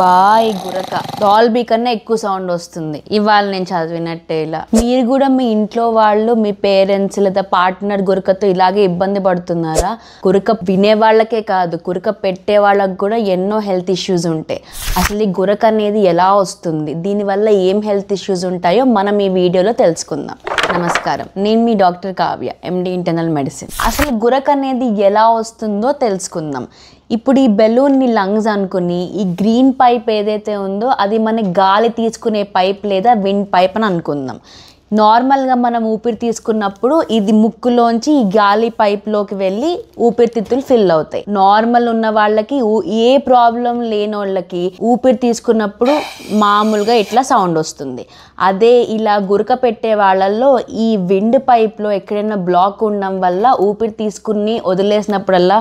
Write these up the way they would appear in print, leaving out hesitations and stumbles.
Bye గురక Dolby కన్నా ఎక్కువ sound వస్తుంది. ఇవాళ నేను చదివినట్టే ఇలా మీరు కూడా మీ ఇంట్లో వాళ్ళు మీ పేరెంట్స్ లేదా పార్ట్నర్ గురకతో ఇలాగే ఇబ్బంది పడుతున్నారా? గురక వినే వాళ్ళకే కాదు, గురక పెట్టే వాళ్ళకి కూడా ఎన్నో హెల్త్ ఇష్యూస్ ఉంటాయి. అసలు ఈ గురక అనేది ఎలా వస్తుంది, దీనివల్ల ఏం హెల్త్ ఇష్యూస్ ఉంటాయో మనం ఈ వీడియోలో తెలుసుకుందాం. నమస్కారం, నేను మీ doctor Kavya, MD internal medicine. అసలు గురక అనేది ఎలా వస్తుందో తెలుసుకుందాం. ఇప్పుడు ఈ బెలూన్ని లంగ్స్ అనుకుని ఈ గ్రీన్ పైప్ ఏదైతే ఉందో అది మన గాలి తీసుకునే పైప్ లేదా విండ్ పైప్ అని అనుకుందాం. నార్మల్గా మనం ఊపిరి తీసుకున్నప్పుడు ఇది ముక్కులోంచి ఈ గాలి పైప్లోకి వెళ్ళి ఊపిరితిత్తులు ఫిల్ అవుతాయి. నార్మల్ ఉన్న వాళ్ళకి ఏ ప్రాబ్లం లేని వాళ్ళకి ఊపిరి తీసుకున్నప్పుడు మామూలుగా ఇట్లా సౌండ్ వస్తుంది. అదే ఇలా గురక పెట్టే వాళ్ళల్లో ఈ విండ్ పైప్లో ఎక్కడైనా బ్లాక్ ఉండడం వల్ల ఊపిరి తీసుకుని వదిలేసినప్పుడల్లా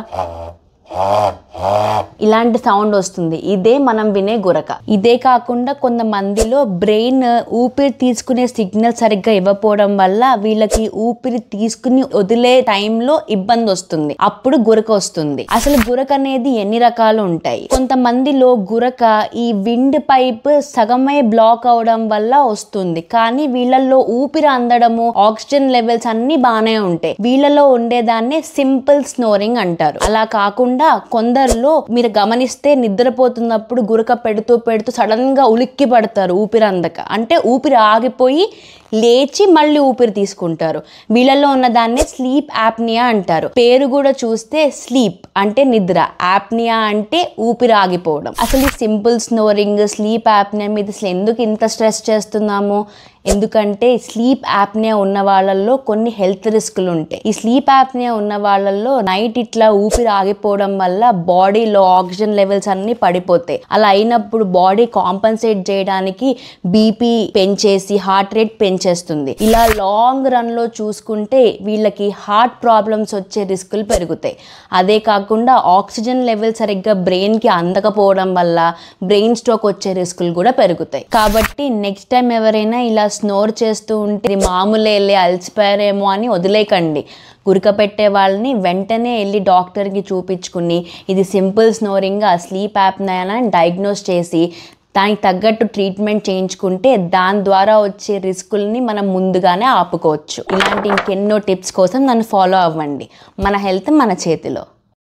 ఇలాంటి సౌండ్ వస్తుంది. ఇదే మనం వినే గురక. ఇదే కాకుండా కొంతమందిలో బ్రెయిన్ ఊపిరి తీసుకునే సిగ్నల్ సరిగ్గా ఇవ్వకపోవడం వల్ల వీళ్ళకి ఊపిరి తీసుకుని వదిలే టైంలో ఇబ్బంది వస్తుంది, అప్పుడు గురక వస్తుంది. అసలు గురక అనేది ఎన్ని రకాలు ఉంటాయి? కొంతమందిలో గురక ఈ విండ్ పైప్ సగమే బ్లాక్ అవడం వల్ల వస్తుంది, కానీ వీళ్ళల్లో ఊపిరి అందడము ఆక్సిజన్ లెవెల్స్ అన్ని బాగానే ఉంటాయి. వీళ్ళలో ఉండేదాన్ని సింపుల్ స్నోరింగ్ అంటారు. అలా కాకుండా కొందరిలో మీరు గమనిస్తే నిద్రపోతున్నప్పుడు గురక పెడుతూ సడన్ గా ఉలిక్కి పడతారు ఊపిరి అందక, అంటే ఊపిరి ఆగిపోయి లేచి మళ్ళీ ఊపిరి తీసుకుంటారు. వీళ్ళలో ఉన్న దాన్ని స్లీప్ యాప్నియా అంటారు. పేరు కూడా చూస్తే స్లీప్ అంటే నిద్ర, యాప్నియా అంటే ఊపిరి ఆగిపోవడం. అసలు ఈ సింపుల్ స్నోరింగ్, స్లీప్ యాప్నియా మీద అసలు ఎందుకు ఇంత స్ట్రెస్ చేస్తున్నాము? ఎందుకంటే స్లీప్ యాప్నియా ఉన్న వాళ్ళల్లో కొన్ని హెల్త్ రిస్కులు ఉంటాయి. ఈ స్లీప్ యాప్నియా ఉన్న వాళ్ళల్లో నైట్ ఇట్లా ఊపిరి ఆగిపోవడం వల్ల బాడీలో ఆక్సిజన్ లెవెల్స్ అన్ని పడిపోతాయి. అలా అయినప్పుడు బాడీ కాంపన్సేట్ చేయడానికి బీపీ పెంచేసి హార్ట్ రేట్ పెంచేస్తుంది. ఇలా లాంగ్ రన్ లో చూసుకుంటే వీళ్ళకి హార్ట్ ప్రాబ్లమ్స్ వచ్చే రిస్కులు పెరుగుతాయి. అదే కాకుండా ఆక్సిజన్ లెవెల్ సరిగ్గా బ్రెయిన్ కి అందకపోవడం వల్ల బ్రెయిన్ స్ట్రోక్ వచ్చే రిస్కులు కూడా పెరుగుతాయి. కాబట్టి నెక్స్ట్ టైం ఎవరైనా ఇలా స్నోర్ చేస్తూ ఉంటే మామూలే అలసిపోయారేమో అని వదిలేకండి. గురక పెట్టే వాళ్ళని వెంటనే వెళ్ళి డాక్టర్కి చూపించుకుని ఇది సింపుల్ స్నోరింగ్, స్లీప్ యాప్నియా అని డయాగ్నోస్ చేసి దానికి తగ్గట్టు ట్రీట్మెంట్ చేయించుకుంటే దాని ద్వారా వచ్చే రిస్కుల్ని మనం ముందుగానే ఆపుకోవచ్చు. ఇలాంటి ఇంకెన్నో టిప్స్ కోసం నన్ను ఫాలో అవ్వండి. మన హెల్త్ మన చేతిలో.